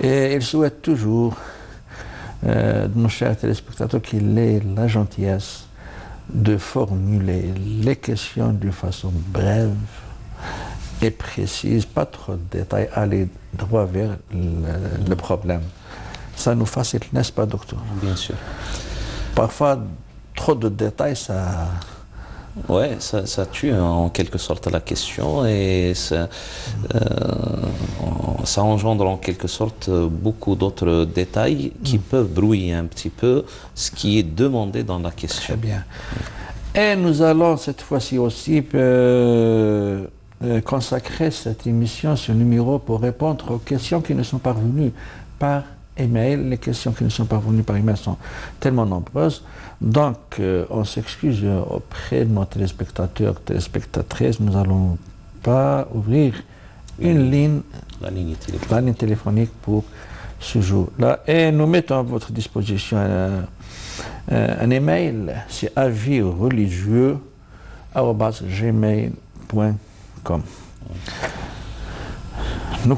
Et il souhaite toujours de nos chers téléspectateurs qu'il ait la gentillesse de formuler les questions d'une façon brève et précise, pas trop de détails, aller droit vers le problème. Ça nous facilite, n'est-ce pas, docteur? Bien sûr. Parfois, trop de détails, ça... Ouais, ça tue en quelque sorte la question et ça engendre en quelque sorte beaucoup d'autres détails qui peuvent brouiller un petit peu ce qui est demandé dans la question. Très bien. Et nous allons cette fois-ci aussi consacrer cette émission, ce numéro, pour répondre aux questions qui nous sont parvenues par email. Les questions qui nous sont parvenues par email sont tellement nombreuses. Donc, on s'excuse auprès de nos téléspectateurs, téléspectatrices. Nous n'allons pas ouvrir une ligne, la ligne téléphonique pour ce jour-là. Et nous mettons à votre disposition un email, c'est avisreligieux@gmail.com. Nous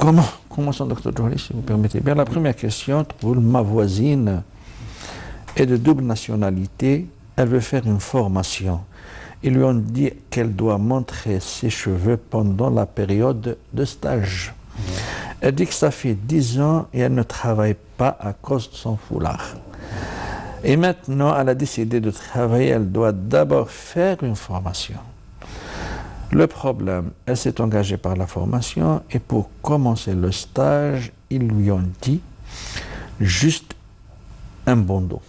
commençons, docteur Johari, si vous permettez bien. La première question pour ma voisine est de double nationalité. Elle veut faire une formation. Ils lui ont dit qu'elle doit montrer ses cheveux pendant la période de stage. Elle dit que ça fait 10 ans et elle ne travaille pas à cause de son foulard. Et maintenant, elle a décidé de travailler. Elle doit d'abord faire une formation. Le problème, elle s'est engagée par la formation et pour commencer le stage, ils lui ont dit juste un bandeau.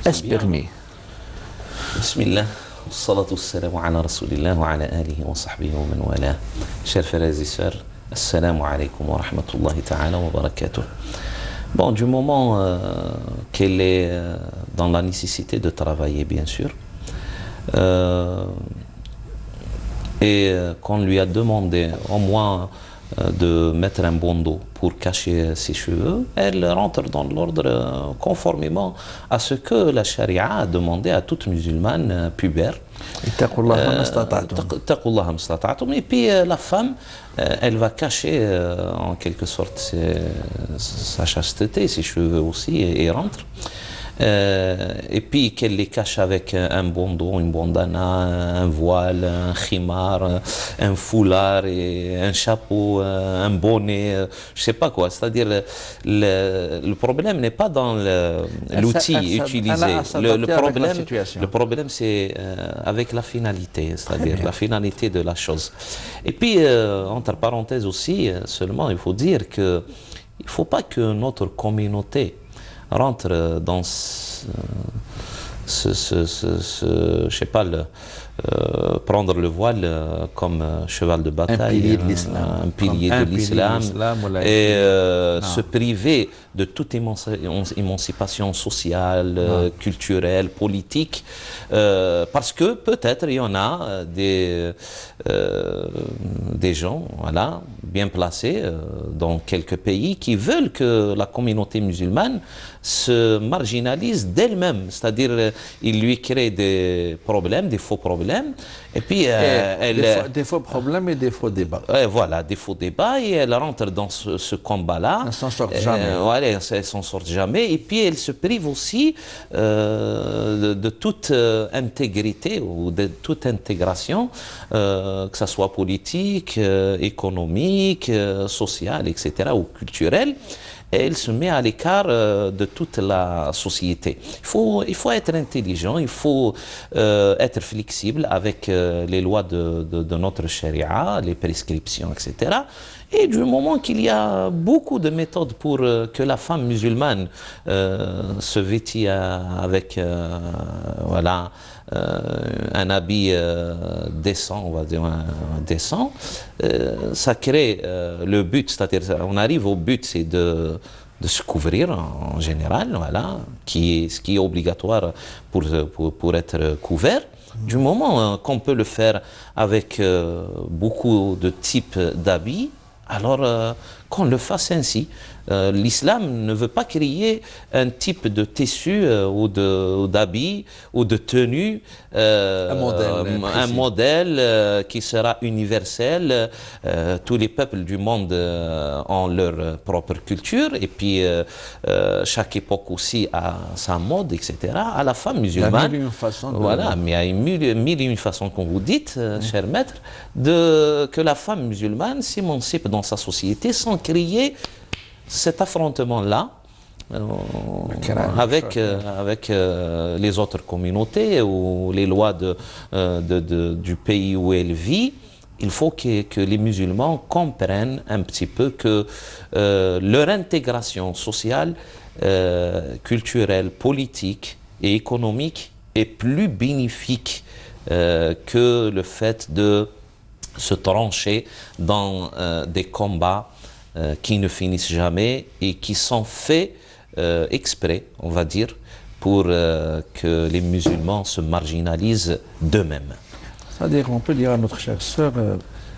Est-ce permis? Bismillah, salatu salam ala rasulillah wa ala alihi wa sahbihi wa man wala. Chers frères et sœurs, assalamu alaikum wa rahmatullahi ta'ala wa barakatuh. Bon, du moment qu'elle est dans la nécessité de travailler, bien sûr, et qu'on lui a demandé au moins de mettre un bandeau pour cacher ses cheveux, elle rentre dans l'ordre conformément à ce que la charia a demandé à toute musulmane pubère. Et puis la femme, elle va cacher en quelque sorte sa chasteté, ses cheveux aussi, et rentre. Et puis qu'elle les cache avec un bandeau, une bandana, un voile, un khimar, un foulard, et un chapeau, un bonnet, je sais pas quoi. C'est-à-dire le problème n'est pas dans l'outil utilisé. Le problème c'est avec la finalité, c'est-à-dire la finalité de la chose. Et puis entre parenthèses aussi, seulement il faut dire que il faut pas que notre communauté rentre dans je sais pas, prendre le voile comme cheval de bataille, un pilier de l'islam, et se priver de toute émancipation sociale, culturelle, politique, parce que peut-être il y en a des gens, voilà, bien placés dans quelques pays qui veulent que la communauté musulmane se marginalise d'elle-même, c'est-à-dire il lui crée des problèmes, des faux problèmes, et puis des faux problèmes et des faux débats. Voilà, des faux débats, et elle rentre dans ce combat-là. Elle ne s'en sort jamais. Voilà, elle ne s'en sort jamais, et puis elle se prive aussi de toute intégrité ou de toute intégration, que ce soit politique, économique, sociale, etc., ou culturelle. Et elle se met à l'écart de toute la société. Il faut être intelligent, il faut être flexible avec les lois de notre charia, les prescriptions, etc. Et du moment qu'il y a beaucoup de méthodes pour que la femme musulmane se vêtit avec voilà, un habit décent, on va dire décent, ça crée le but, c'est-à-dire on arrive au but, c'est de se couvrir en général, voilà, ce qui est obligatoire pour être couvert. Du moment qu'on peut le faire avec beaucoup de types d'habits, alors qu'on le fasse ainsi. L'islam ne veut pas créer un type de tissu ou d'habit ou de tenue, un modèle qui sera universel. Tous les peuples du monde ont leur propre culture et puis chaque époque aussi a sa mode, etc. À la femme musulmane, il y a 1001 façons voilà, mais il y a mille et une façons, comme vous dites, cher maître, que la femme musulmane s'émancipe dans sa société sans créer cet affrontement-là avec les autres communautés ou les lois du pays où elle vit. Il faut que les musulmans comprennent un petit peu que leur intégration sociale, culturelle, politique et économique est plus bénéfique que le fait de se trancher dans des combats qui ne finissent jamais et qui sont faits exprès, on va dire, pour que les musulmans se marginalisent d'eux-mêmes. C'est-à-dire, on peut dire à notre chère sœur,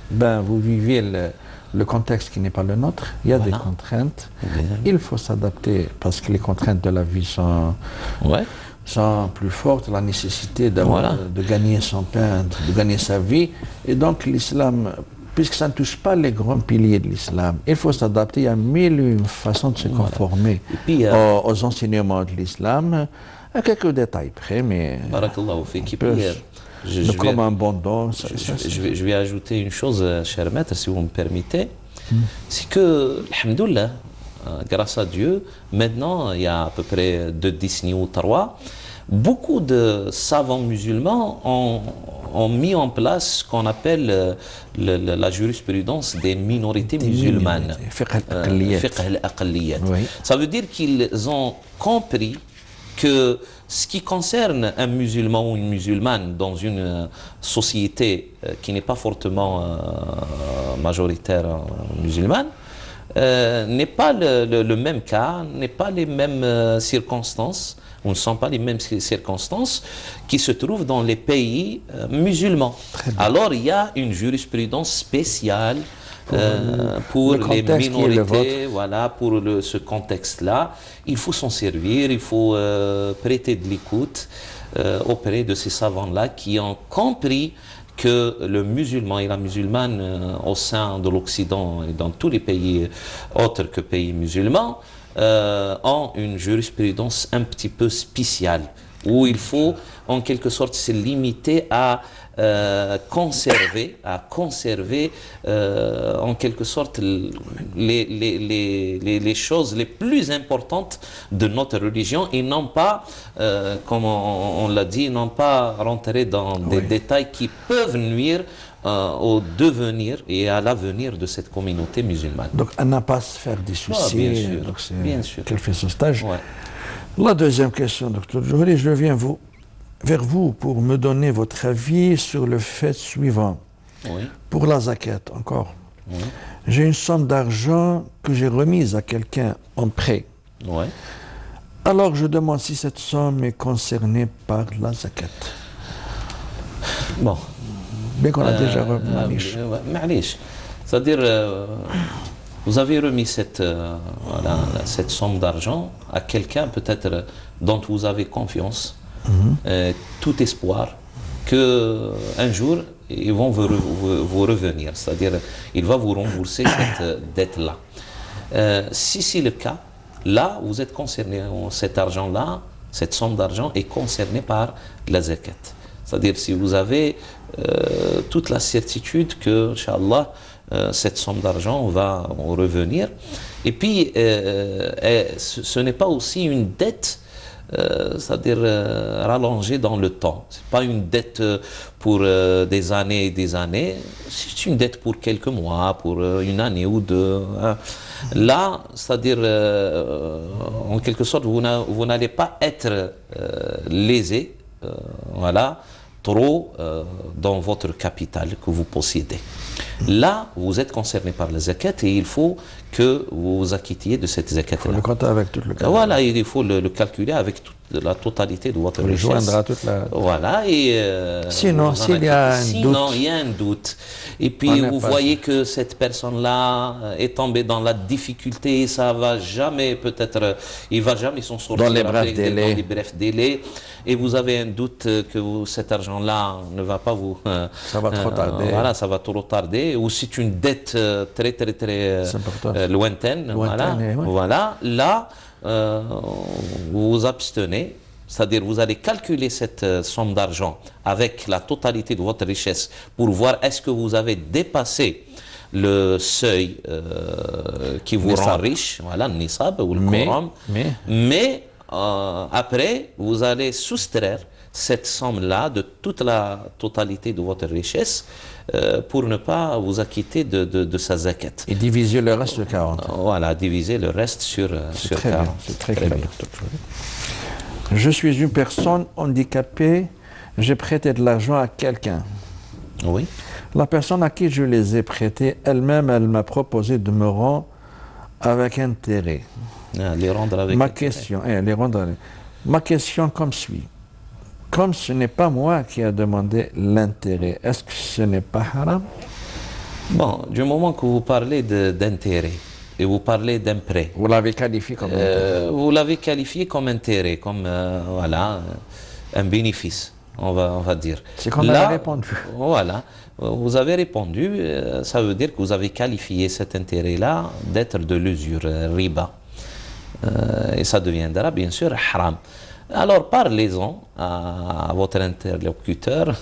ben, vous vivez le contexte qui n'est pas le nôtre, il y a des contraintes, il faut s'adapter parce que les contraintes de la vie sont plus fortes, la nécessité de gagner son pain, de gagner sa vie, et donc l'islam, puisque ça ne touche pas les grands piliers de l'islam, il faut s'adapter. Il y a 1001 façons de se conformer aux enseignements de l'islam, à quelques détails près, mais comme un bon don. Je vais ajouter une chose, cher maître, si vous me permettez, c'est que, alhamdoulilah, grâce à Dieu, maintenant, il y a à peu près 2 décennies ou 3, beaucoup de savants musulmans ont mis en place ce qu'on appelle la jurisprudence des minorités musulmanes. Fiqh al-aqliyat. Ça veut dire qu'ils ont compris que ce qui concerne un musulman ou une musulmane dans une société qui n'est pas fortement majoritaire musulmane, n'est pas le même cas, n'est pas les mêmes circonstances, ou ne sont pas les mêmes circonstances qui se trouvent dans les pays musulmans. Alors il y a une jurisprudence spéciale pour les minorités, voilà, pour ce contexte-là. Il faut s'en servir, il faut prêter de l'écoute auprès de ces savants-là qui ont compris que le musulman et la musulmane au sein de l'Occident et dans tous les pays autres que pays musulmans ont une jurisprudence un petit peu spéciale où il faut en quelque sorte se limiter à conserver en quelque sorte les choses les plus importantes de notre religion et non pas, comme on l'a dit, non pas rentrer dans des détails qui peuvent nuire au devenir et à l'avenir de cette communauté musulmane. Donc, à n'a pas à se faire des soucis. Bien sûr. Qu'elle fait son stage. La deuxième question, docteur Johri, je viens vers vous pour me donner votre avis sur le fait suivant. Pour la zakat, encore. J'ai une somme d'argent que j'ai remise à quelqu'un en prêt. Alors je demande si cette somme est concernée par la zakat. Bon. Bien qu'on a déjà remis. C'est-à-dire, vous avez remis cette somme d'argent à quelqu'un peut-être dont vous avez confiance. Tout espoir qu'un jour ils vont vous revenir, c'est-à-dire il va vous rembourser cette dette-là. Si c'est le cas, là vous êtes concerné, cet argent-là, cette somme d'argent est concernée par la zakat. C'est-à-dire si vous avez toute la certitude que, Inch'Allah, cette somme d'argent va revenir. Et puis, ce n'est pas aussi une dette c'est-à-dire rallongée dans le temps. Ce n'est pas une dette pour des années et des années, c'est une dette pour quelques mois, pour une année ou deux. Hein. Là, c'est-à-dire, en quelque sorte, vous n'allez pas être lésé, voilà, trop dans votre capital que vous possédez. Là, vous êtes concerné par la zakat et il faut que vous vous acquittiez de cette zakat. Il faut le compter avec tout le cas. Voilà, il faut le calculer avec la totalité de votre richesse. Joindra toute la... Voilà, et sinon, s'il y a un doute, il y a un doute. Et puis vous voyez que cette personne-là est tombée dans la difficulté, ça va jamais peut-être, il va jamais s'en sortir dans les brefs délais. Dans les brefs délais. Et vous avez un doute que cet argent-là ne va pas vous... ça va trop tarder. Voilà, ça va trop tarder. Ou c'est une dette très lointaine. Voilà, ouais. Voilà, là, vous vous abstenez. C'est-à-dire, vous allez calculer cette somme d'argent avec la totalité de votre richesse pour voir est-ce que vous avez dépassé le seuil qui vous rend riche, voilà, le nisab ou le quorum. Mais après, vous allez soustraire cette somme-là de toute la totalité de votre richesse pour ne pas vous acquitter de sa zakat. Et diviser le reste sur 40. Voilà, diviser le reste sur 40. C'est très bien. Je suis une personne handicapée, j'ai prêté de l'argent à quelqu'un. Oui. La personne à qui je les ai prêtés, elle-même, elle m'a proposé de me rendre avec intérêt. Les rendre avec intérêt. Ma question comme suit. Comme ce n'est pas moi qui ai demandé l'intérêt, est-ce que ce n'est pas haram? Bon, du moment que vous parlez d'intérêt et vous parlez d'un prêt, vous l'avez qualifié comme intérêt. Vous l'avez qualifié comme intérêt, comme voilà, un bénéfice, on va dire. C'est qu'on a répondu. Voilà, vous avez répondu, ça veut dire que vous avez qualifié cet intérêt-là d'être de l'usure, riba. Et ça deviendra bien sûr haram. Alors parlez-en à votre interlocuteur,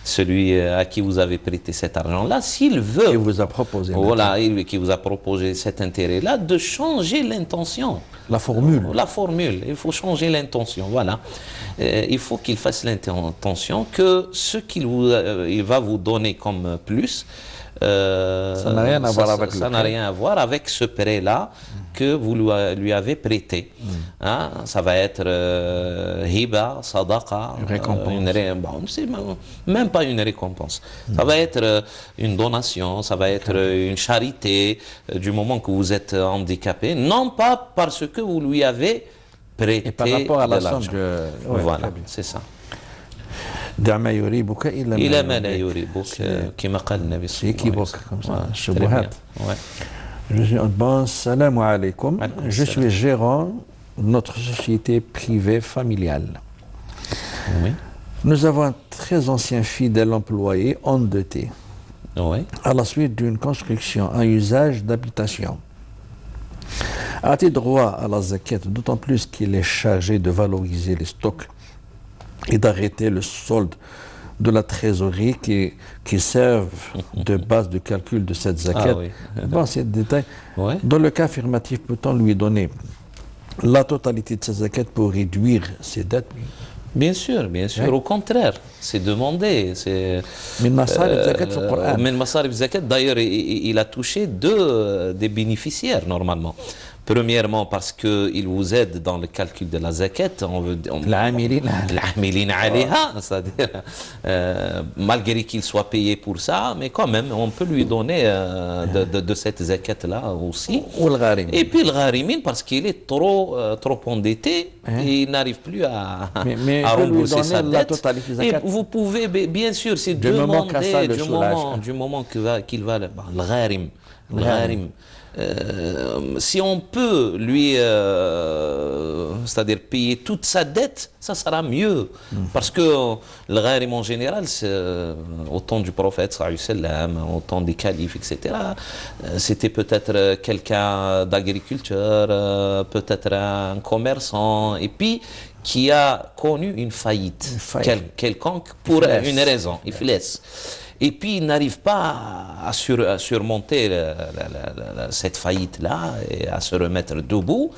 celui à qui vous avez prêté cet argent-là, s'il veut, qui vous a proposé, voilà, qui vous a proposé cet intérêt-là, de changer l'intention. La formule. La formule, il faut changer l'intention, voilà. Il faut qu'il fasse l'intention que ce qu'il il va vous donner comme plus, ça n'a rien à voir avec ça n'a rien à voir avec ce prêt-là que vous lui avez prêté. Hein? Ça va être hiba, sadaqa, une récompense. Même pas une récompense. Ça va être une donation, ça va être une charité du moment que vous êtes handicapé, non pas parce que vous lui avez prêté. Et par rapport à la somme voilà, c'est ça. دع ما يريبك إلى ما لا يريبك كما قال النبي صلى الله عليه وسلم. comme ça, الشبهات. Bon, salam alaikum. Je suis gérant de notre société privée familiale. Oui. Nous avons un très ancien fidèle employé endetté. Oui. À la suite d'une construction à usage d'habitation. A-t-il droit à la zakat, d'autant plus qu'il est chargé de valoriser les stocks et d'arrêter le solde de la trésorerie qui servent de base de calcul de cette zakat. Bon, c'est le détail. Ouais. Dans le cas affirmatif, peut-on lui donner la totalité de cette zakat pour réduire ses dettes? Bien sûr, bien sûr. Ouais. Au contraire, c'est demandé. D'ailleurs, il a touché des bénéficiaires normalement. Premièrement, parce qu'il vous aide dans le calcul de la zakat, c'est-à-dire, malgré qu'il soit payé pour ça, mais quand même, on peut lui donner de cette zakat-là aussi. Et puis le gharimin, parce qu'il est trop endetté, et il n'arrive plus à rembourser sa dette. Et vous pouvez, bien sûr, c'est demander du moment qu'il va le gharim. Si on peut lui, c'est-à-dire payer toute sa dette, ça sera mieux. Parce que le gharim en général, au temps du prophète, au temps des califes, etc., c'était peut-être quelqu'un d'agriculteur, peut-être un commerçant, et puis qui a connu une faillite quelconque pour une raison, il laisse. Et puis il n'arrive pas à surmonter cette faillite-là et à se remettre debout.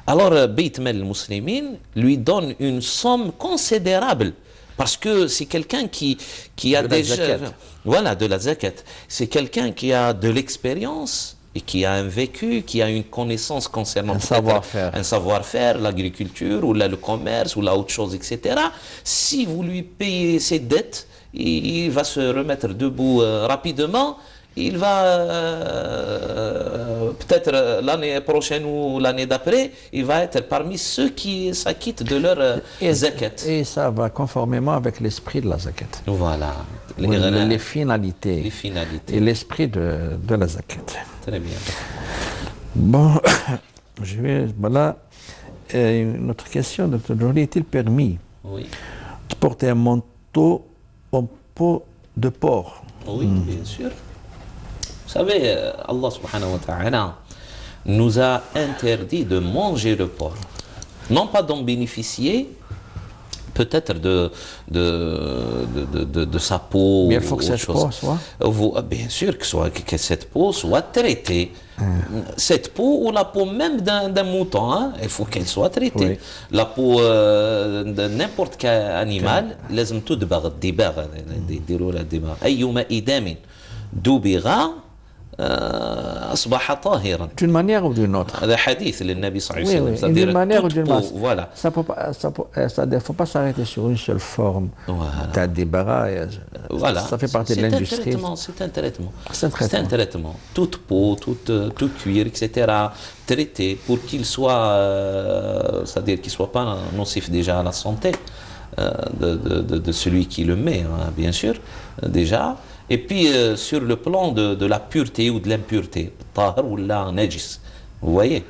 Alors Beit Mal al-Muslimin lui donne une somme considérable. Parce que c'est quelqu'un qui a déjà... Voilà, de la zakat. C'est quelqu'un qui a de l'expérience et qui a un vécu, qui a une connaissance concernant un savoir-faire, l'agriculture, ou là, le commerce, ou là, autre chose, etc. Si vous lui payez ses dettes, il va se remettre debout rapidement il va peut-être l'année prochaine ou l'année d'après, il va être parmi ceux qui s'acquittent de leur zakat. Et ça va conformément avec l'esprit de la zakat. Voilà. Les finalités. Les finalités. Et l'esprit de la zakat. Très bien. Bon, voilà. Une autre question, Dr. Joly, est-il permis Oui. de porter un manteau en peau de porc? Oui, bien sûr. Vous savez, Allah subhanahu wa ta'ala nous a interdit de manger le porc. Non pas d'en bénéficier, peut-être de sa peau. Mais il faut que cette peau soit. Bien sûr que cette peau soit traitée. Cette peau ou la peau même d'un mouton, hein, il faut qu'elle soit traitée. Oui. La peau de n'importe quel animal, لازم تدبغ الدباغ يديروا لها الدباغ أيما إدام دبغ أصبح طاهرا. D'une manière ou d'une autre. هذا حديث للنبي صلى الله عليه Oui, وسلم. oui. D'une manière ou toute d'une peau, autre. voilà. Ça ne faut pas s'arrêter sur une seule forme. Voilà. T'as des barras, Voilà. ça fait partie de l'industrie. C'est un traitement. C'est un traitement. Toute peau, tout cuir, etc. traité pour qu'il soit, c'est-à-dire qu'il ne soit pas nocif déjà à la santé de celui qui le met, hein, bien sûr, déjà. Et puis sur le plan de la pureté ou de l'impureté, tahar ou la najis, vous voyez,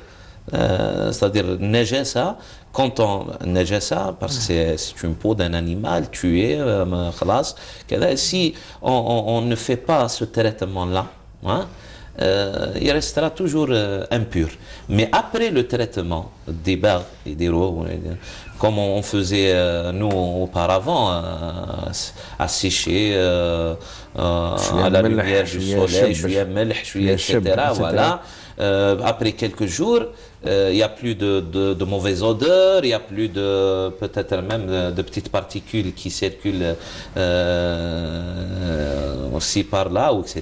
c'est-à-dire najasa, quand on najasa, parce que c'est une peau d'un animal tué, khalas, si on ne fait pas ce traitement-là, hein, il restera toujours impur. Mais après le traitement des barres et des rots, comme on faisait nous auparavant, à sécher à la lumière du soleil, etc. Voilà. Après quelques jours, il n'y a plus de mauvaise odeur, il n'y a plus de peut-être même de petites particules qui circulent aussi par là, etc.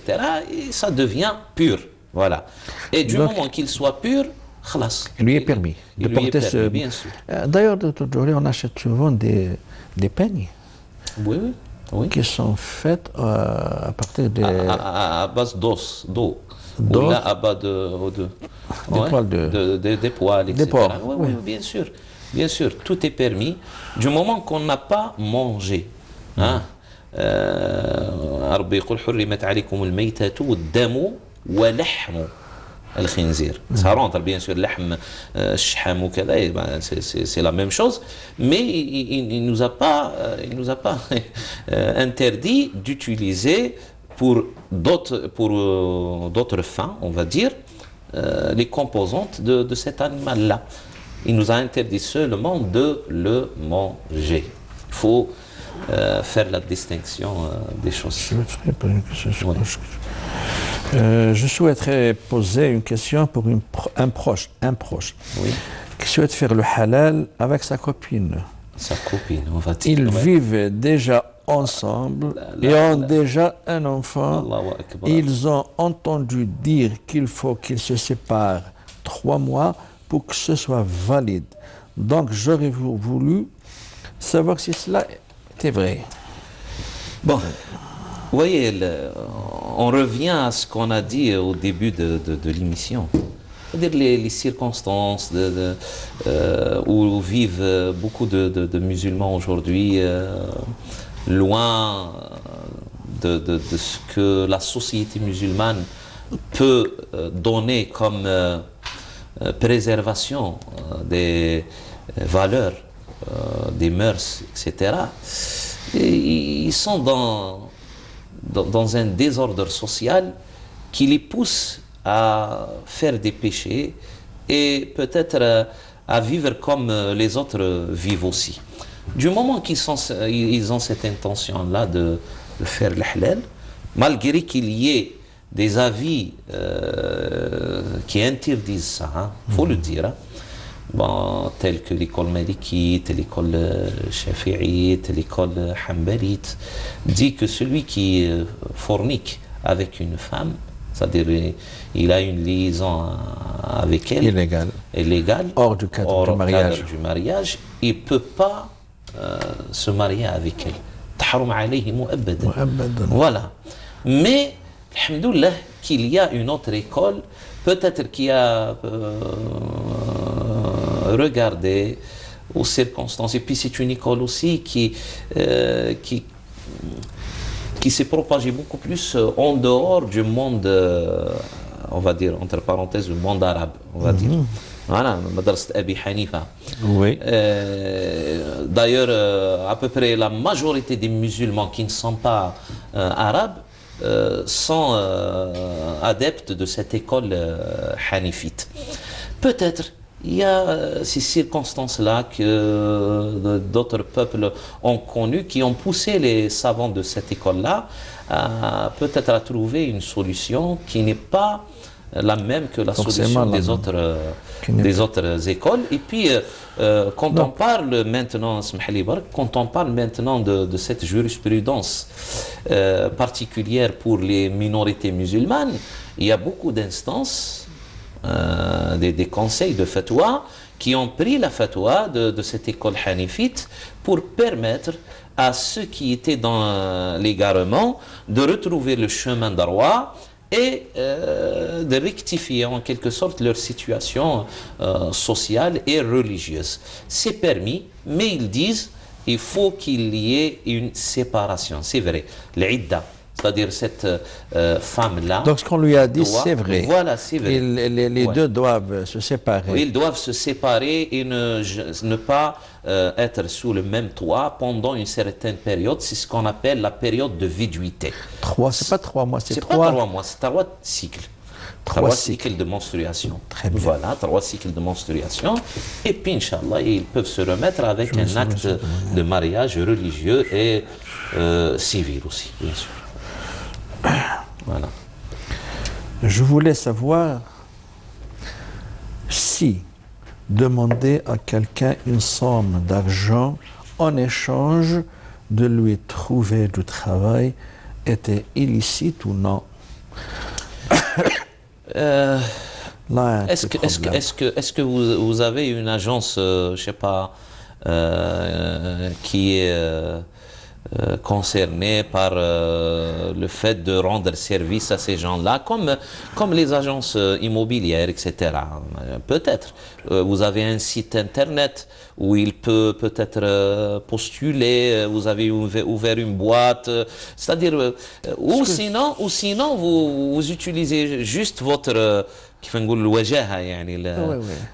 Et ça devient pur. Voilà. Et du moment qu'il soit pur, khalas. Il lui est permis de porter ce. Bien sûr. D'ailleurs, Dr. Joly, on achète souvent des peignes. Oui, oui. Oui. Qui sont faites à partir de. À base d'eau. D'os. Ou là, à base de poils des poils, etc. Des porcs. Oui, oui, bien sûr. Bien sûr, tout est permis du moment qu'on n'a pas mangé. Hein? ربي يقول حرمت عليكم الميتة والدم ولحم الخنزير. Ça rentre bien sûr لحم الشحم وكذا, c'est la même chose, mais il nous a pas interdit d'utiliser pour d'autres fins, on va dire, les composantes de cet animal-là. Il nous a interdit seulement de le manger. Il faut faire la distinction des choses. Je souhaiterais poser une question pour un proche oui. qui souhaite faire le halal avec sa copine. Sa copine, on va dire. Ils vivent déjà ensemble et ont déjà un enfant. Ils ont entendu dire qu'il faut qu'ils se séparent 3 mois pour que ce soit valide. Donc j'aurais voulu savoir si cela était vrai. Bon, vous voyez, on revient à ce qu'on a dit au début de l'émission. C'est-à-dire les circonstances où vivent beaucoup de musulmans aujourd'hui, loin de ce que la société musulmane peut donner comme préservation des valeurs, des mœurs, etc. Et ils sont dans un désordre social qui les pousse à faire des péchés et peut-être à vivre comme les autres vivent aussi. Du moment qu'ils ont cette intention-là de faire le halal, malgré qu'il y ait des avis qui interdisent ça, faut le dire, hein. Bon, tels que l'école malikite, l'école shafi'ite, l'école hanbalite, dit que celui qui fornique avec une femme, c'est-à-dire il a une liaison avec elle, illégale, hors du cadre du mariage, il ne peut pas se marier avec elle. Tahrum alayhi mu'abbadan. Voilà. Mais alhamdoulilah qu'il y a une autre école, peut-être qui a regardé aux circonstances. Et puis c'est une école aussi qui s'est propagée beaucoup plus en dehors du monde, on va dire, entre parenthèses, du monde arabe, on va dire. Voilà, Madrasat Abi Hanifa. Oui. D'ailleurs, à peu près la majorité des musulmans qui ne sont pas arabes sont adeptes de cette école hanifite. Peut-être il y a ces circonstances-là que d'autres peuples ont connues, qui ont poussé les savants de cette école-là peut-être à trouver une solution qui n'est pas la même que la solution des autres écoles. Et puis, quand on parle maintenant, quand on parle maintenant de cette jurisprudence particulière pour les minorités musulmanes, il y a beaucoup d'instances, des conseils de fatwa qui ont pris la fatwa de cette école hanifite pour permettre à ceux qui étaient dans l'égarement de retrouver le chemin droit et de rectifier en quelque sorte leur situation sociale et religieuse. C'est permis, mais ils disent il faut qu'il y ait une séparation. C'est vrai, l'idda, c'est-à-dire cette femme-là. Donc ce qu'on lui a dit, c'est vrai. Voilà, c'est vrai. Les deux doivent se séparer. Oui, ils doivent se séparer et ne pas être sous le même toit pendant une certaine période. C'est ce qu'on appelle la période de viduité. C'est pas 3 mois, c'est 3 pas 3 mois, c'est 3 cycles. 3 cycles de menstruation. Très bien. Voilà, 3 cycles de menstruation. Et puis, Inch'Allah, ils peuvent se remettre avec un acte de mariage religieux et civil aussi, bien sûr. Voilà. Je voulais savoir si demander à quelqu'un une somme d'argent en échange de lui trouver du travail était illicite ou non. Est-ce que vous avez une agence, je sais pas, qui est concernés par le fait de rendre service à ces gens-là, comme les agences immobilières, etc. Peut-être. Vous avez un site internet où il peut peut-être postuler, vous avez ouvert une boîte, c'est-à-dire, ou sinon vous utilisez juste votre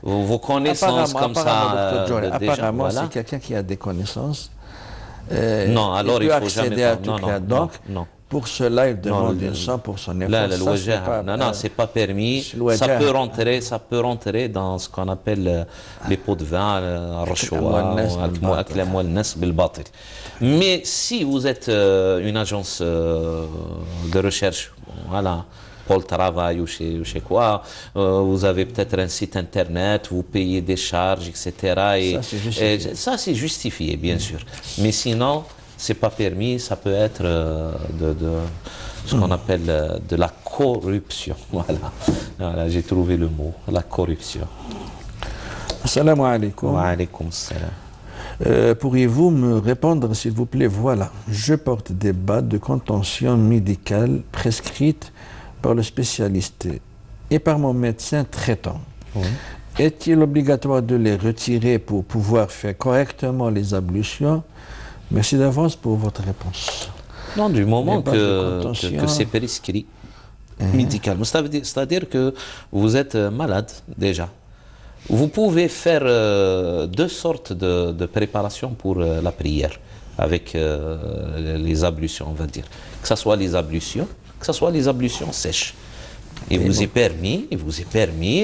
vos connaissances comme ça. Apparemment, c'est quelqu'un qui a des connaissances. Non, alors il faut accéder jamais à tout cas. Donc, pour cela, il demande une somme pour son effort. Non, c'est pas permis. Ça peut rentrer dans ce qu'on appelle les pots de vin, mais si vous êtes une agence de recherche, voilà, pour le travail ou chez quoi, vous avez peut-être un site internet, vous payez des charges, etc. Ça, c'est justifié, bien sûr. Mais sinon, c'est pas permis, ça peut être ce qu'on appelle de la corruption. Voilà, j'ai trouvé le mot, la corruption. Assalamu alaikum. Wa alaikum salam. Pourriez-vous me répondre, s'il vous plaît? Voilà, je porte des battes de contention médicale prescrites par le spécialiste et par mon médecin traitant. Oui. Est-il obligatoire de les retirer pour pouvoir faire correctement les ablutions? Merci d'avance pour votre réponse. Non, du moment que c'est prescrit médicalement, c'est-à-dire que vous êtes malade déjà. Vous pouvez faire deux sortes de préparation pour la prière avec les ablutions, on va dire. Que ce soit les ablutions, sèches. Il vous est permis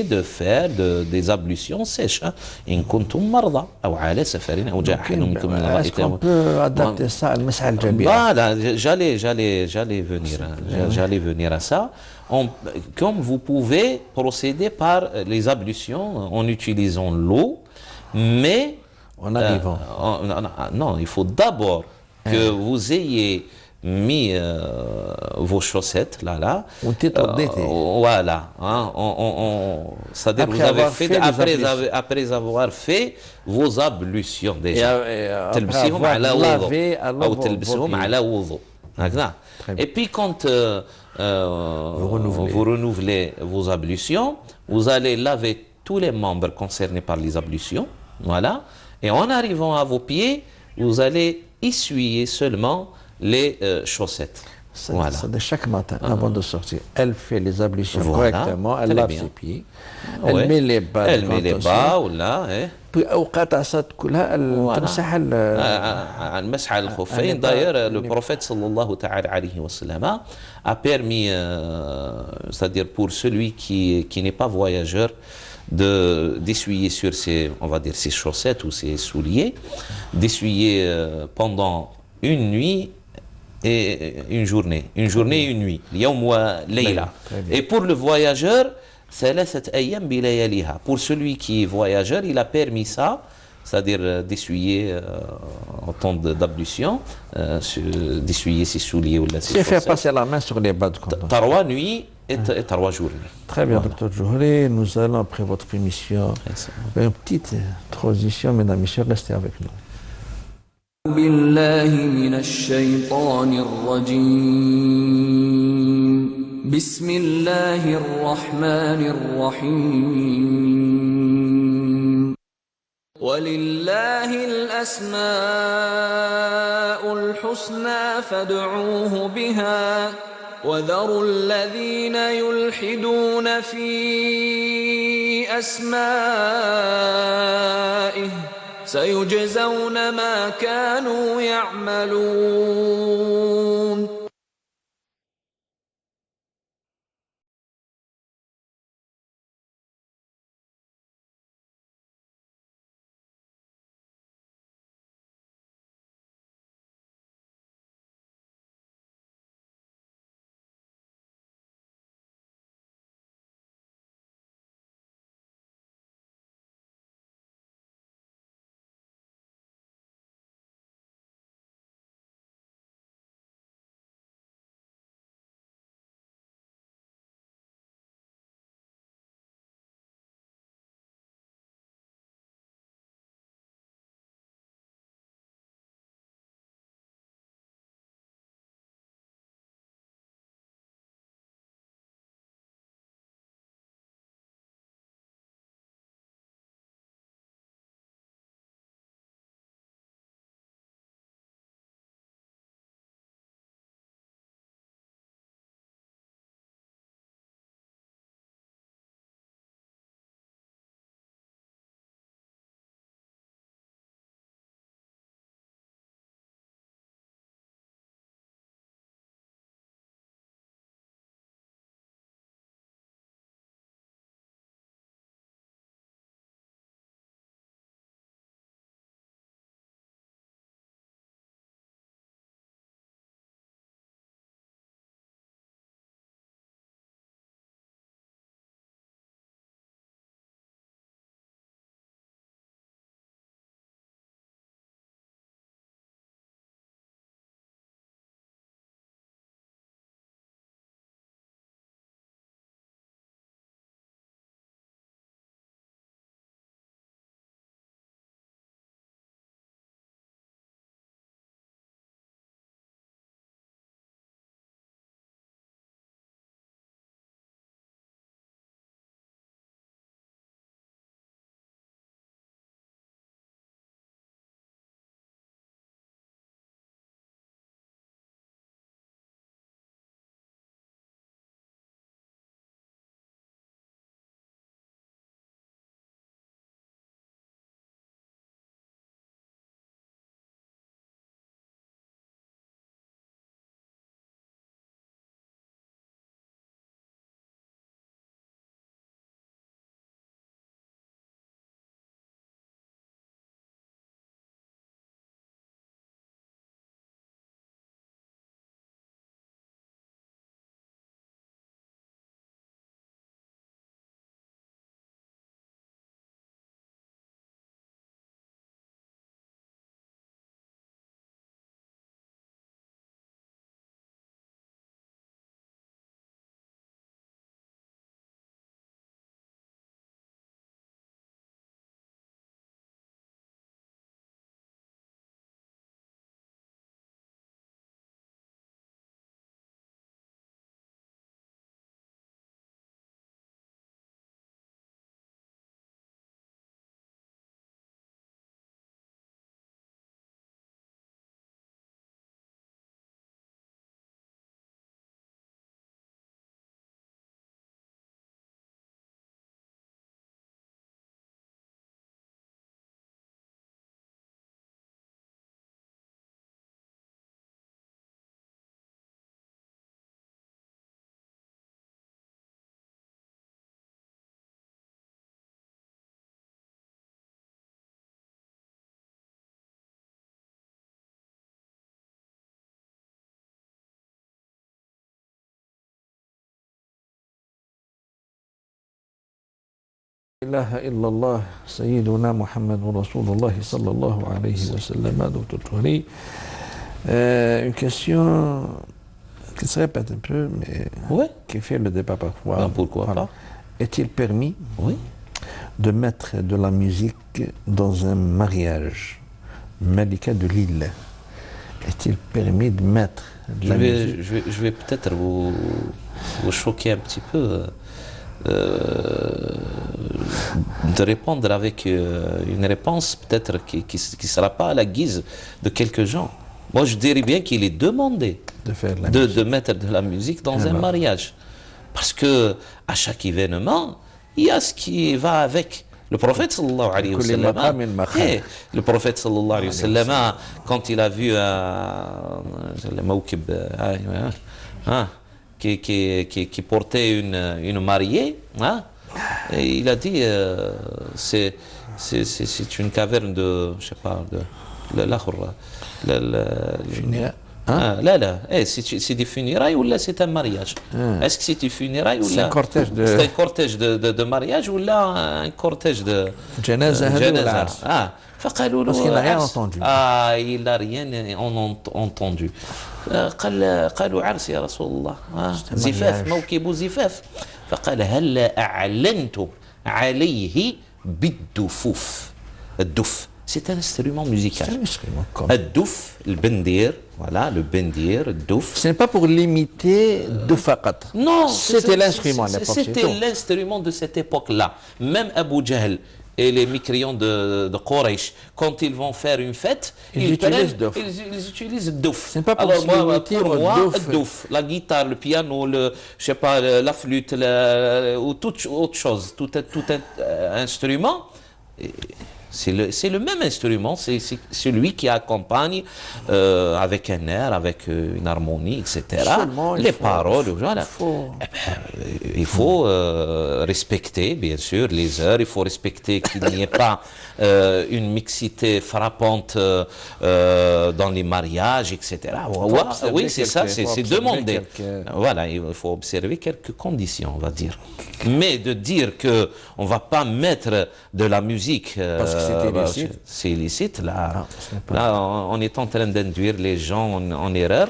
de faire des ablutions sèches. Est-ce qu'on peut adapter ça à al-mas'a al-jabira? Voilà, j'allais venir à ça. Comme vous pouvez procéder par les ablutions en utilisant l'eau, mais en arrivant. Non, il faut d'abord que vous ayez mis vos chaussettes là. Voilà. C'est-à-dire vous avez fait après avoir fait vos ablutions déjà. تلبسيهم على وضوء. D'accord. Très bien. Et puis quand Vous vous renouvelez. renouvelez vos ablutions, vous allez laver tous les membres concernés par les ablutions. Voilà. Et en arrivant à vos pieds, vous allez essuyer seulement les chaussettes. Voilà. Ça, de chaque matin, avant de sortir, elle fait les ablutions Voilà. correctement, elle Très lave ses bien. pieds, elle Ouais. met les bas de Elle met les contention, bas ou là. puis أوقات عصات كلها Voilà. تمسح المسح على الخفين d'ailleurs le prophète sallallahu ta'ala alayhi wa sallam a permis c'est-à-dire pour celui qui n'est pas voyageur d'essuyer sur ses on va dire ses chaussettes ou ses souliers d'essuyer pendant une nuit et une journée et une nuit يوم وليلة et pour le voyageur ثلاثة أيام بلياليها pour celui qui est voyageur il a permis ça c'est-à-dire d'essuyer en temps d'ablution, d'essuyer ses souliers ou ses chaussettes. C'est faire passer la main sur les bas de contention. 3 nuits et 3 journées. Très bien, docteur Johri. Nous allons, après votre émission, faire une petite transition. Mesdames et messieurs, restez avec nous. بالله من الشيطان الرجيم بسم الله الرحمن الرحيم ولله الأسماء الحسنى فادعوه بها وذروا الذين يلحدون في أسمائه سيجزون ما كانوا يعملون ilaha illallah sayyiduna Muhammadun Rasulullah sallallahu alayhi wa sallam, Dr. Touhri. Une question qui se répète un peu, mais Ouais. qui fait le débat parfois. Ben, pourquoi pas. Est-il permis Oui. de mettre de la musique dans un mariage? Malika de Lille. Est-il permis de mettre de la musique? Je vais peut-être vous choquer un petit peu, de répondre avec une réponse peut-être qui ne sera pas à la guise de quelques gens. Moi, je dirais bien qu'il est demandé De faire de la musique. de mettre de la musique dans un Alors. mariage. Parce que à chaque événement, il y a ce qui va avec. Le prophète sallallahu alayhi wa Kulli sallam, maqam min maqam. le prophète sallallahu alayhi wa sallam, quand il a vu le mawkib, qui portait une mariée, hein, et il a dit c'est une caverne de, je sais pas, de l'ahur, Funérailles. là, c'est des funérailles ou là c'est un mariage? Est-ce que c'est des funérailles ou C'est là un cortège de- c'est un cortège de mariage ou là un cortège de Janaza هذا ولا عرس؟ فقالوا له Parce qu'il n'a rien عرس. entendu. Il n'a rien entendu. قالوا عرس يا رسول الله. زفاف mariage. موكب زفاف. فقال هلا أعلنتم عليه بالدفوف. الدف c'est un instrument musical. C'est un instrument comme- الدف البندير, voilà, le bendir, الدف. Ce n'est pas pour l'imiter de faqat. Non, C'était l'instrument à l'époque. c'est C'était tout. l'instrument de cette époque-là. Même Abu Jahl et les mécréants de Quraysh, quand ils vont faire une fête, Ils utilisent douf. ils utilisent le douf. C'est pas pour Alors se moi, limiter pour au moi, douf. le douf, la guitare, le piano, je sais pas, la flûte, ou toute autre chose, tout instrument. C'est le même instrument, c'est celui qui accompagne avec un air, avec une harmonie, etc. Seulement, Les paroles, voilà. Il faut respecter, bien sûr, les heures, il faut respecter qu'il n'y ait pas une mixité frappante dans les mariages, etc. observer Oui, c'est ça, faut c'est observer demandé. quelques- Voilà, il faut observer quelques conditions, on va dire. Mais de dire que on va pas mettre de la musique Parce que c'est illicite. c'est illicite, là, ce n'est pas- là on est en train d'induire les gens en erreur.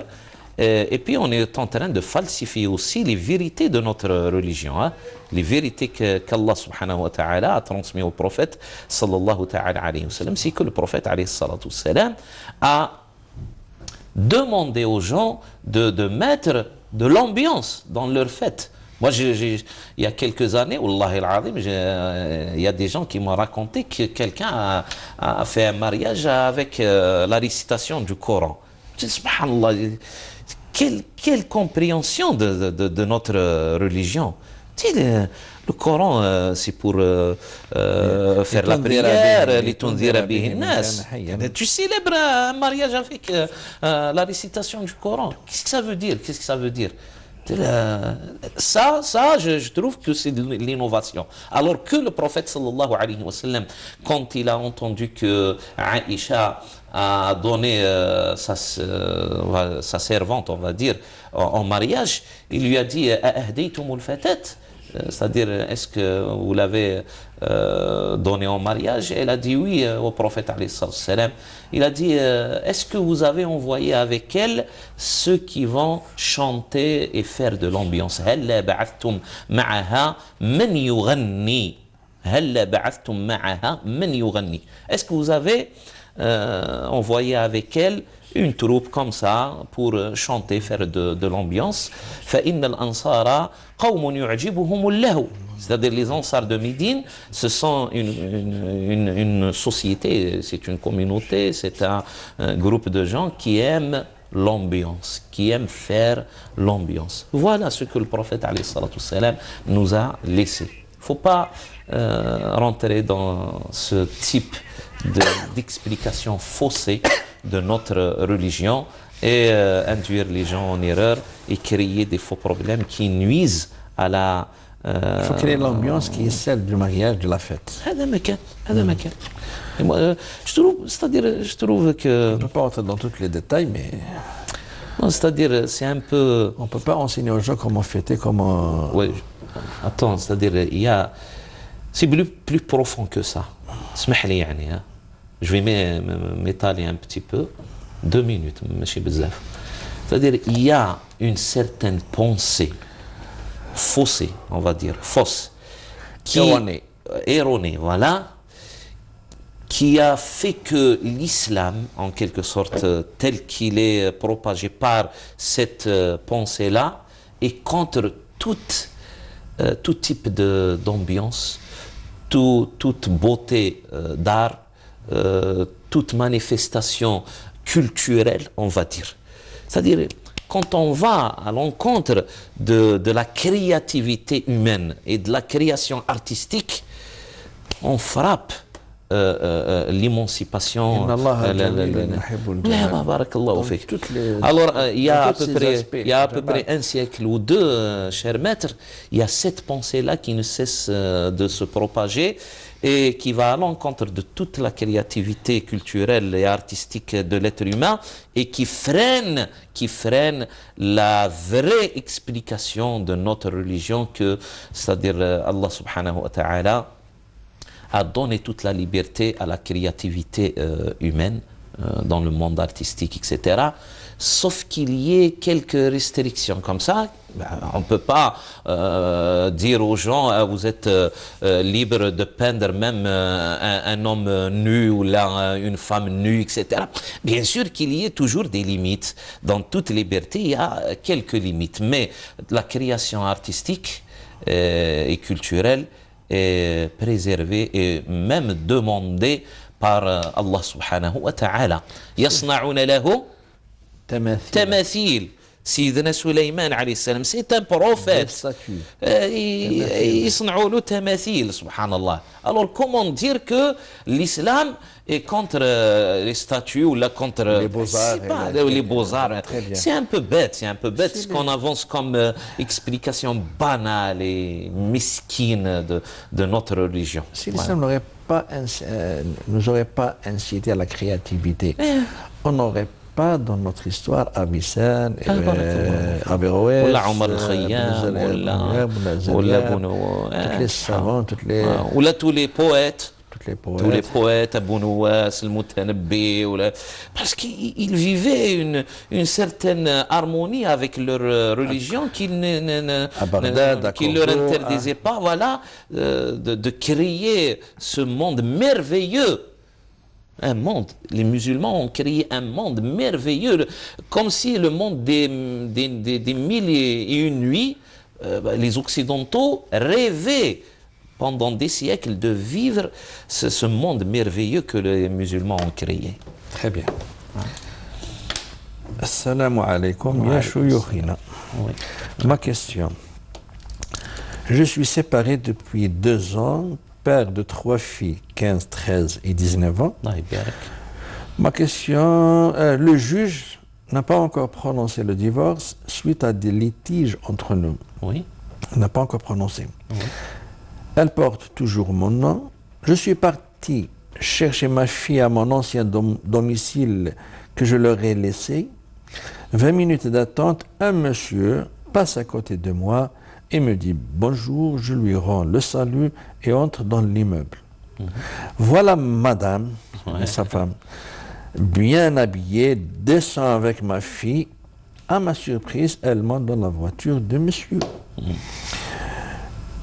Et puis on est en train de falsifier aussi les vérités de notre religion, hein. Les vérités qu'Allah subhanahu wa ta'ala a transmises au prophète sallallahu ta'ala alayhi wa sallam. C'est que le prophète alayhi salatu wa salam a demandé aux gens de mettre de l'ambiance dans leur fête. Moi, il y a quelques années, Wallahi al-Azim, il y a des gens qui m'ont raconté que quelqu'un a fait un mariage avec la récitation du Coran. Je dis, subhanallah, quelle compréhension de notre religion. Tu sais, le Coran, c'est pour faire la prière, tu célèbres un mariage avec la récitation du Coran. Qu'est-ce que ça veut dire? Qu'est-ce que ça veut dire? Ça, je trouve que c'est de l'innovation. Alors que le prophète sallallahu alayhi wa sallam, quand il a entendu que Aïcha a donné sa servante, on va dire, en mariage, il lui a dit Ahdaytumul fatat, c'est-à-dire, est-ce que vous l'avez donné en mariage? Elle a dit oui au prophète alayhi salam. Il a dit, est-ce que vous avez envoyé avec elle ceux qui vont chanter et faire de l'ambiance? هَلَّا بَعَثْتُمْ مَعَهَا مَنْ يُغَنِّي هَلَّا بَعَثْتُمْ مَعَهَا مَنْ يُغَنِّي. Est-ce que vous avez envoyé avec elle une troupe comme ça pour chanter, faire de l'ambiance? فَإِنَّ الْأَنصَارَ قَوْمٌ يُعْجِبُهُمُ اللَّهُ. C'est-à-dire les Ansars de Médine, ce sont une société, c'est une communauté, c'est un groupe de gens qui aiment l'ambiance, qui aiment faire l'ambiance. Voilà ce que le prophète alayhi salatu wassalam nous a laissé. Il ne faut pas rentrer dans ce type d'explication faussée de notre religion et induire les gens en erreur et créer des faux problèmes qui nuisent à la... Il faut créer l'ambiance qui est celle du mariage, de la fête. هذا مكان. Et moi, je trouve que... On ne peut pas entrer dans tous les détails, mais Non, c'est-à-dire, c'est un peu... on ne peut pas enseigner aux gens comment fêter, comment... Ouais, attends, c'est-à-dire, il y a C'est plus profond que ça. اسمح لي يعني, hein. Je vais m'étaler un petit peu. 2 minutes, ماشي بزاف. C'est-à-dire, il y a une certaine pensée faussée, on va dire, fausse, erronée, voilà, qui a fait que l'islam, en quelque sorte, tel qu'il est propagé par cette pensée-là, est contre tout type d'ambiance, toute beauté d'art, toute manifestation culturelle, on va dire. C'est-à-dire, quand on va à l'encontre de la créativité humaine et de la création artistique, on frappe l'émancipation. Alors, il y a à peu près un siècle ou deux, cher maître, il y a cette pensée-là qui ne cesse de se propager et qui va à l'encontre de toute la créativité culturelle et artistique de l'être humain et qui freine la vraie explication de notre religion, que, c'est-à-dire Allah subhanahu wa ta'ala a donné toute la liberté à la créativité humaine dans le monde artistique, etc. Sauf qu'il y ait quelques restrictions comme ça. On ne peut pas dire aux gens vous êtes libre de peindre même un homme nu ou là, une femme nue, etc. Bien sûr qu'il y ait toujours des limites. Dans toute liberté, il y a quelques limites. Mais la création artistique et culturelle est préservée et même demandée par Allah subhanahu wa ta'ala. Yasna'una lahu tamathil. Sayyidina Sulaiman alayhi salam, c'est un prophète. يصنعوا له تماثيل, subhanallah. Alors comment dire que l'islam est contre les statues ou là contre les beaux-arts? C'est un peu bête, ce qu'on avance comme explication banale et mesquine de notre religion. Si l'islam nous aurait pas incité à la créativité, on n'aurait pas dans notre histoire Avicenne, Averroès, toutes les savants, tous les poètes. Tous les poètes, Abou Nouas, Al-Mutanabbi, parce qu'ils vivaient une certaine harmonie avec leur religion qui leur interdisait pas, voilà, de créer ce monde merveilleux. Un monde, les musulmans ont créé un monde merveilleux, comme si le monde des mille et une nuits, les Occidentaux rêvaient pendant des siècles de vivre ce monde merveilleux que les musulmans ont créé. Très bien. Assalamu alaikum, ya shuyukhina. Ma question. Je suis séparé depuis 2 ans, père de 3 filles, 15, 13 et 19 ans. Ma question, le juge n'a pas encore prononcé le divorce suite à des litiges entre nous. Oui. Il n'a pas encore prononcé. Oui. Elle porte toujours mon nom. Je suis parti chercher ma fille à mon ancien domicile que je leur ai laissé. 20 minutes d'attente, un monsieur passe à côté de moi et me dit bonjour, je lui rends le salut et entre dans l'immeuble. Voilà madame, sa femme, bien habillée, descend avec ma fille. À ma surprise, elle monte dans la voiture de monsieur.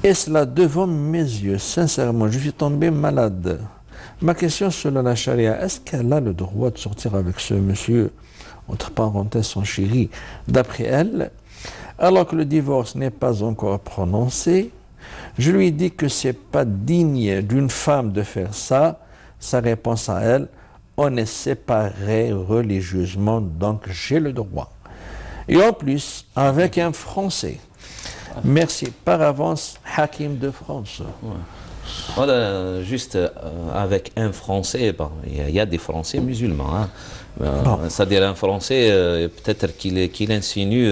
Et cela devant mes yeux, sincèrement, je suis tombé malade. Ma question selon la charia, est-ce qu'elle a le droit de sortir avec ce monsieur, entre parenthèses son chéri, d'après elle, alors que le divorce n'est pas encore prononcé? Je lui dis que c'est pas digne d'une femme de faire ça. Sa réponse à elle, on est séparés religieusement, donc j'ai le droit. Et en plus, avec un Français. Merci par avance, Hakim de France. Voilà, juste avec un Français, il y a des Français musulmans. Hein. C'est-à-dire un Français, peut-être qu'il insinue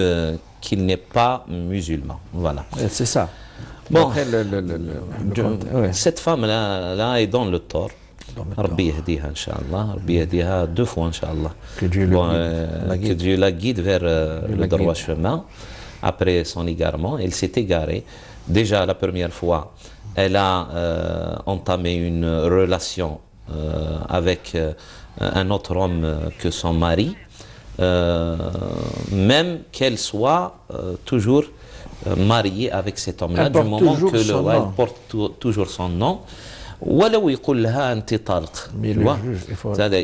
qu'il n'est pas musulman. Voilà. C'est ça. Bon, après, cette femme-là est dans le tort. Rabbi yahdiha, Inch'Allah. Rabbi yahdiha 2 fois, Inch'Allah. Que Dieu la guide vers le droit chemin. Après son égarement, elle s'est égarée. Déjà la première fois, elle a entamé une relation avec un autre homme que son mari, même qu'elle soit toujours mariée avec cet homme-là, du moment que elle porte toujours son nom. ولو يقول لها أنت طالق.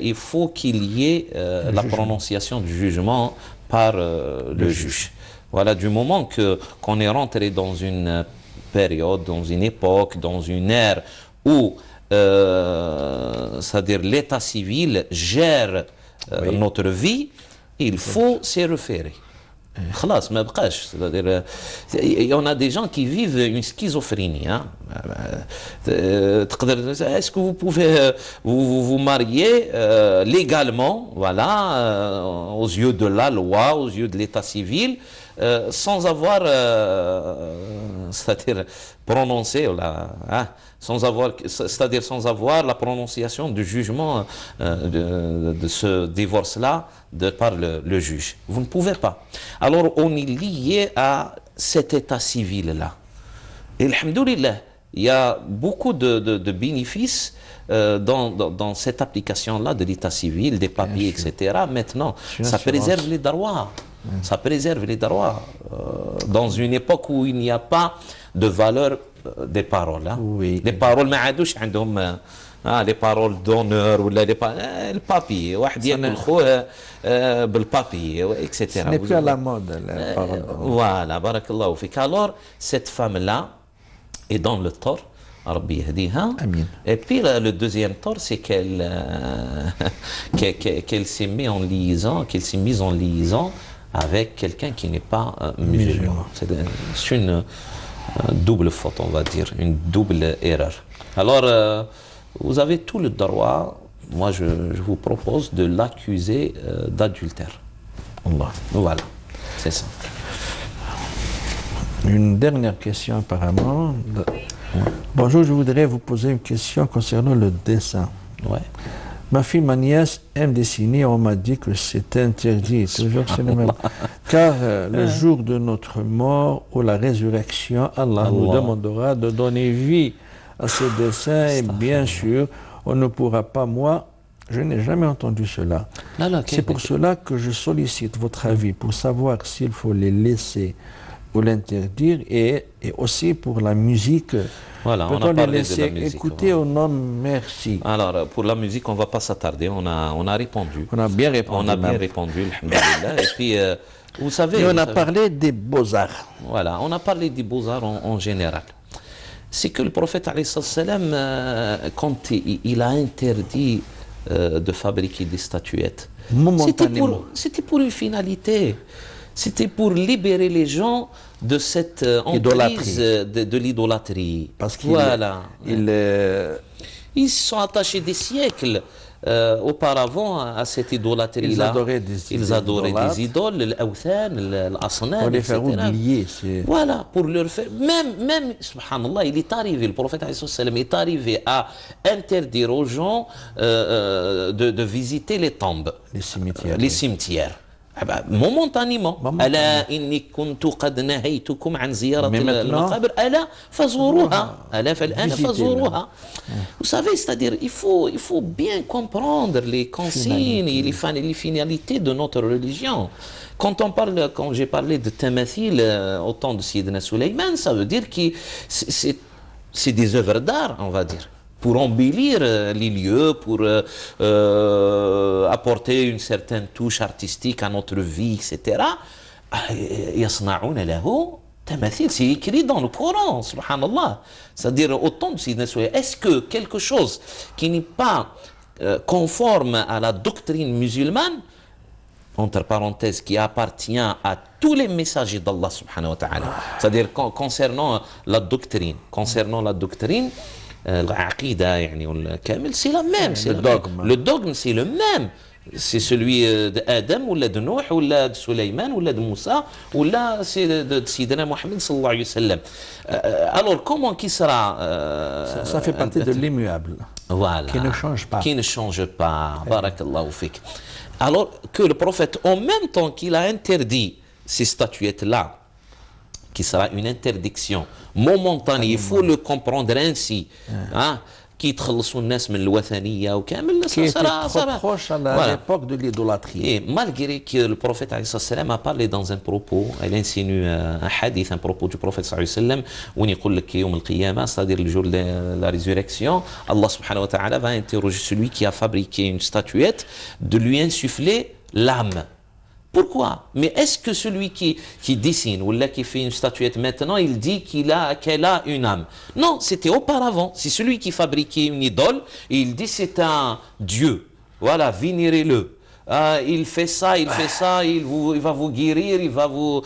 Il faut qu'il y ait la prononciation du jugement par le juge. Voilà, du moment qu'on est rentré dans une période, dans une époque, dans une ère où c'est-à-dire l'état civil gère notre vie, il faut s'y référer. خلاص ما بقاش, c'est-à-dire il y en a des gens qui vivent une schizophrénie, hein. Est-ce que vous pouvez vous marier légalement, voilà, aux yeux de la loi, aux yeux de l'état civil, sans avoir c'est-à-dire prononcé hein, c'est-à-dire sans avoir la prononciation du jugement de ce divorce-là par le juge. Vous ne pouvez pas. Alors on est lié à cet état civil-là. Et alhamdoulilah, il y a beaucoup de bénéfices dans cette application-là de l'état civil, des papiers, etc. Maintenant, ça préserve les droits. Ça préserve les droits. Dans une époque où il n'y a pas de valeur des paroles. Hein. Oui. Les paroles, les paroles d'honneur ou le papier, etc. Ce n'est plus à la mode, les paroles. Voilà, barakallahu fik. Alors, cette femme-là est dans le tort. Et puis le deuxième tort, c'est qu'elle s'est mise en liaison, avec quelqu'un qui n'est pas musulman. C'est une double faute, on va dire, une double erreur. Alors, vous avez tout le droit, moi je vous propose de l'accuser d'adultère. Voilà, c'est ça. Une dernière question apparemment. Bonjour, je voudrais vous poser une question concernant le dessin. Ouais. Ma fille, ma nièce aime dessiner, on m'a dit que c'est interdit, toujours c'est le même. Car le jour de notre mort ou la résurrection, Allah nous demandera de donner vie à ce dessin et bien sûr, on ne pourra pas, moi, je n'ai jamais entendu cela. C'est pour cela que je sollicite votre avis pour savoir s'il faut les laisser ou l'interdire et aussi pour la musique. Voilà, on a parlé de la musique. Écoutez, on nomme merci. Alors, pour la musique, on ne va pas s'attarder. On a répondu. On a bien répondu. On a bien répondu, alhamdoulilah. Et puis, vous savez... Et on a parlé des beaux-arts. Voilà, on a parlé des beaux-arts en général. C'est que le prophète, alayhi salam, quand il a interdit de fabriquer des statuettes, c'était pour une finalité. C'était pour libérer les gens de cette emprise de l'idolâtrie. Parce qu'ils ils se sont attachés des siècles auparavant à cette idolâtrie-là. Ils adoraient des idoles, l'awthan, l'asnam, pour les faire oublier. Voilà, pour leur faire... Même, subhanallah, il est arrivé, le prophète est arrivé à interdire aux gens de visiter les tombes. Les cimetières. momentanément. ألا إني كنت قد نهيتكم عن زيارة المقابر ألا فزوروها ألا فالآن فزوروها. Vous savez, c'est-à-dire il faut bien comprendre les consignes et les finalités de notre religion. Quand j'ai parlé de tamathil au temps de Sayyidina Suleyman, ça veut dire que c'est des œuvres d'art, on va dire, pour embellir les lieux, pour apporter une certaine touche artistique à notre vie, etc. يصنعون له تماثيل, c'est écrit dans le Coran, subhanallah. C'est-à-dire, au temps de Sayyidina Suleyman, est-ce que quelque chose qui n'est pas conforme à la doctrine musulmane, entre parenthèses, qui appartient à tous les messagers d'Allah subhanahu wa ta'ala, c'est-à-dire concernant la doctrine, l'aqida, c'est la même, le dogme c'est le même, c'est celui d'Adam ou de Nuh ou de Suleyman ou de Moussa ou c'est de Sayyidina Muhammad sallallahu alayhi wa sallam. Alors comment qui sera ça fait partie de l'immuable, voilà, qui ne change pas, barakallahu fik. Alors que le prophète, en même temps qu'il a interdit ces statuettes là qui sera une interdiction momentanée. Il faut le comprendre ainsi. Hein? Qui تخلصوا الناس من الوثنية وكامل Qui était صراحة trop proche à Voilà. l'époque de l'idolâtrie. Et malgré que le prophète alayhi salam a parlé dans un propos, il insinue un hadith, un propos du prophète alayhi salam, où il dit que يوم القيامة, c'est-à-dire le jour de la résurrection, Allah subhanahu wa ta'ala va interroger celui qui a fabriqué une statuette de lui insuffler l'âme. Pourquoi? Mais est-ce que celui qui dessine ou là qui fait une statuette maintenant, il dit qu'elle a une âme? Non, c'était auparavant. C'est celui qui fabriquait une idole, et il dit c'est un dieu. Voilà, vénérez-le. Il fait ça, il va vous guérir, il va vous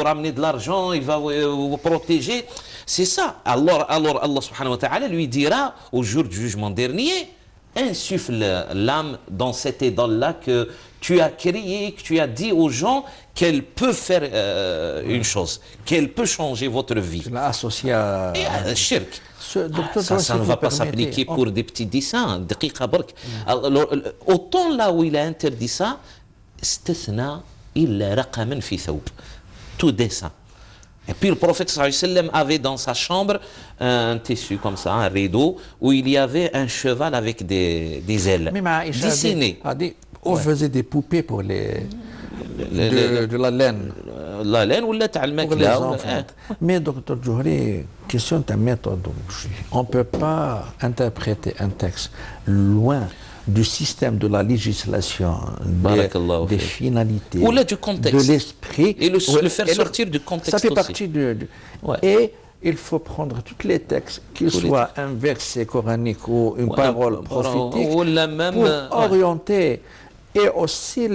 ramener de l'argent, il va vous protéger. C'est ça. Alors Allah subhanahu wa ta'ala lui dira au jour du jugement dernier, insuffle l'âme dans cette idole-là que tu as créé, que tu as dit aux gens qu'elle peut faire une chose, qu'elle peut changer votre vie. Je l'ai associé à... Shirk. Ça ne va pas s'appliquer pour des petits dessins. Alors, autant là où il a interdit ça, استثنى إلا رقما في ثوب. Tout dessin. Et puis le prophète sallallahu alayhi wa sallam avait dans sa chambre un tissu comme ça, un rideau, où il y avait un cheval avec des ailes dessinées. On faisait des poupées pour de la laine. La laine ou la pour les enfants. Mais docteur Djouri, question de méthodologie. On ne peut pas interpréter un texte loin du système de la législation, des finalités, ou là, du contexte, de l'esprit, et le faire sortir du contexte. Ça fait aussi. Partie ouais. Et il faut prendre tous les textes, qu'ils soient un verset coranique ou une parole prophétique, ou la même, pour orienter. Et aussi,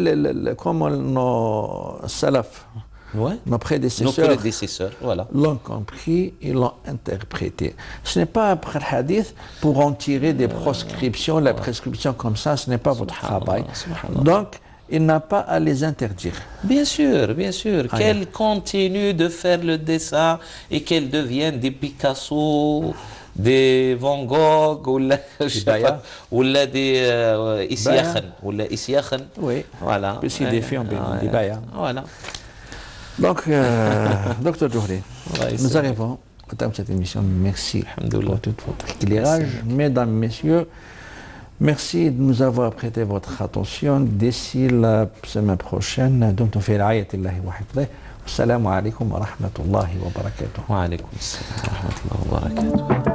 comme nos salaf, nos prédécesseurs, voilà, l'ont compris et l'ont interprété. Ce n'est pas après le hadith pour en tirer des proscriptions, la prescription comme ça, ce n'est pas votre travail. Donc, il n'a pas à les interdire. Bien sûr, bien sûr. Qu'elle continue de faire le dessin et qu'elle devienne des Picasso, des Van Gogh ou des Isyakhan. Oui, voilà. Aussi des films, des Baya. Voilà. Donc, Dr Djouri, nous arrivons au terme de cette émission. Merci pour tout votre éclairage. Mesdames, Messieurs, merci de nous avoir prêté votre attention. D'ici la semaine prochaine, donc on fait ra'ayatillahi wa hifdhihi. Assalamu alaikum wa rahmatullahi wa barakatuh. Wa alaikum assalam wa rahmatullahi wa barakatuh.